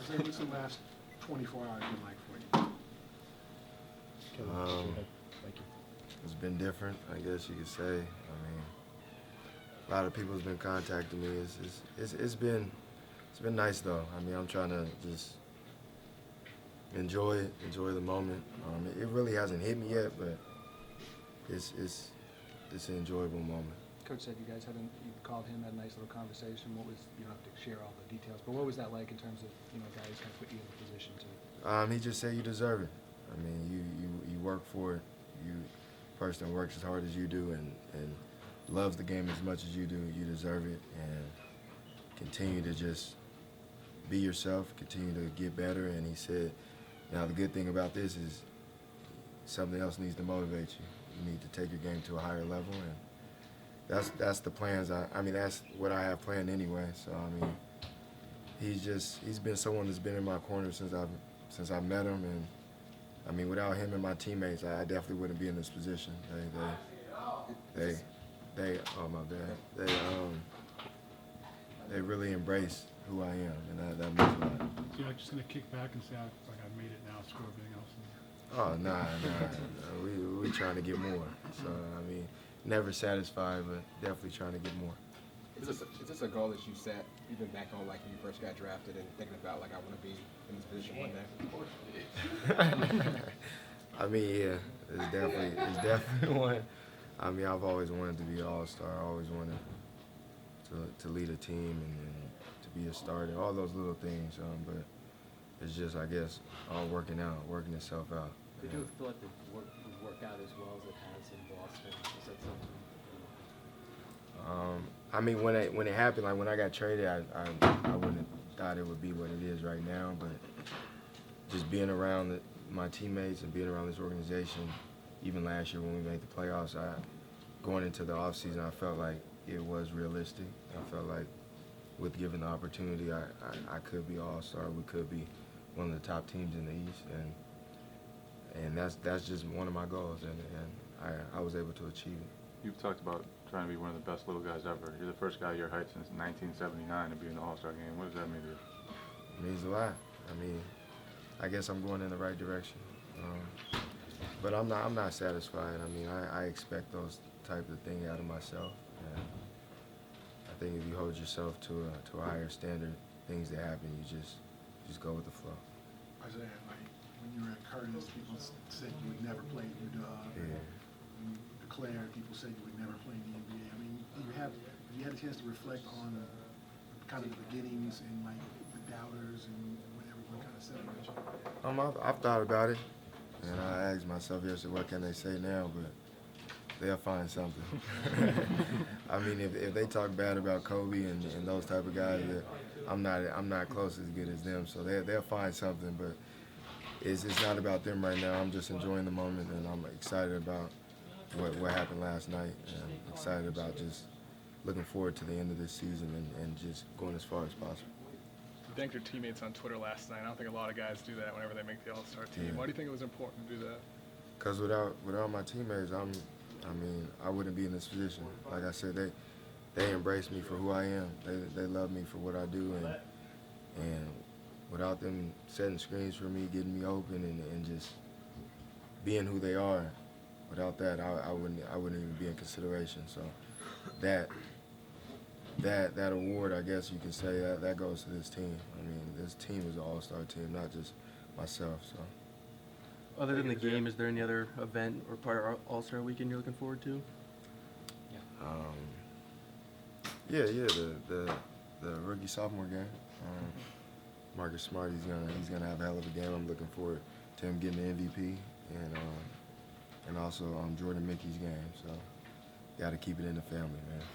Say, what's the last 24 hours been like for you? Thank you. It's been different, I guess you could say. I mean, a lot of people's been contacting me. It's been nice though. I mean, I'm trying to just enjoy the moment. It really hasn't hit me yet, but it's an enjoyable moment. Coach said you guys you called him, had a nice little conversation. What was, you don't have to share all the details, but what was that like in terms of, guys kind of put you in a position to? He just said you deserve it. I mean, you work for it. You person works as hard as you do and loves the game as much as you do. You deserve it, and continue to just be yourself. Continue to get better. And he said, now the good thing about this is something else needs to motivate you. You need to take your game to a higher level, and that's the plans. I mean, that's what I have planned anyway. So I mean, he's been someone that's been in my corner since I've met him, and I mean, without him and my teammates, I definitely wouldn't be in this position. Oh my bad. They really embrace who I am, and that means a lot. So you're just gonna kick back and say, like, I made it now, screw everything else? Oh, nah. We trying to get more. So, I mean, never satisfied, but definitely trying to get more. Is this a goal that you set even back on, like, when you first got drafted and thinking about, like, I want to be in this position one day? I mean, yeah, it's definitely one. I mean, I've always wanted to be an all-star. I always wanted to lead a team and to be a starter, all those little things. But it's just, I guess, all working itself out. Did you feel like the would work out as well as it has in Boston? Is that something? I mean, when it happened, like when I got traded, I wouldn't have thought it would be what it is right now. But just being around my teammates and being around this organization, even last year when we made the playoffs, going into the offseason, I felt like it was realistic. I felt like with given the opportunity, I could be an all-star. We could be one of the top teams in the East, and that's just one of my goals, and I was able to achieve it. You've talked about trying to be one of the best little guys ever. You're the first guy your height since 1979 to be in the All-Star game. What does that mean to you? It means a lot. I mean, I guess I'm going in the right direction, but I'm not satisfied. I mean, I expect those type of things out of myself. And I think if you hold yourself to a higher standard, things that happen, you just go with the flow. Isaiah, like, when you were at Curtis, people said you would never play in UW. Yeah. When you declared, people said you would never play in the NBA. I mean, have you had a chance to reflect on kind of the beginnings and, like, the doubters and what everyone kind of said about you? I've thought about it, and I asked myself yesterday, what can they say now? But they'll find something. I mean, if they talk bad about Kobe and those type of guys, I'm not close as good as them, so they'll find something. But it's not about them right now. I'm just enjoying the moment, and I'm excited about what happened last night, and I'm excited about just looking forward to the end of this season and just going as far as possible. You thanked your teammates on Twitter last night. I don't think a lot of guys do that whenever they make the All-Star team. Yeah. Why do you think it was important to do that? Because without my teammates, I wouldn't be in this position. Like I said, they embrace me for who I am. They love me for what I do, and without them setting screens for me, getting me open, and just being who they are, without that, I wouldn't even be in consideration. So that award, I guess you could say, that goes to this team. I mean, this team is an all-star team, not just myself. So. Other than the game, is there any other event or part of All-Star Weekend you're looking forward to? Yeah, the rookie sophomore game. Marcus Smart, he's gonna have a hell of a game. I'm looking forward to him getting the MVP, and also Jordan Mickey's game. So, got to keep it in the family, man.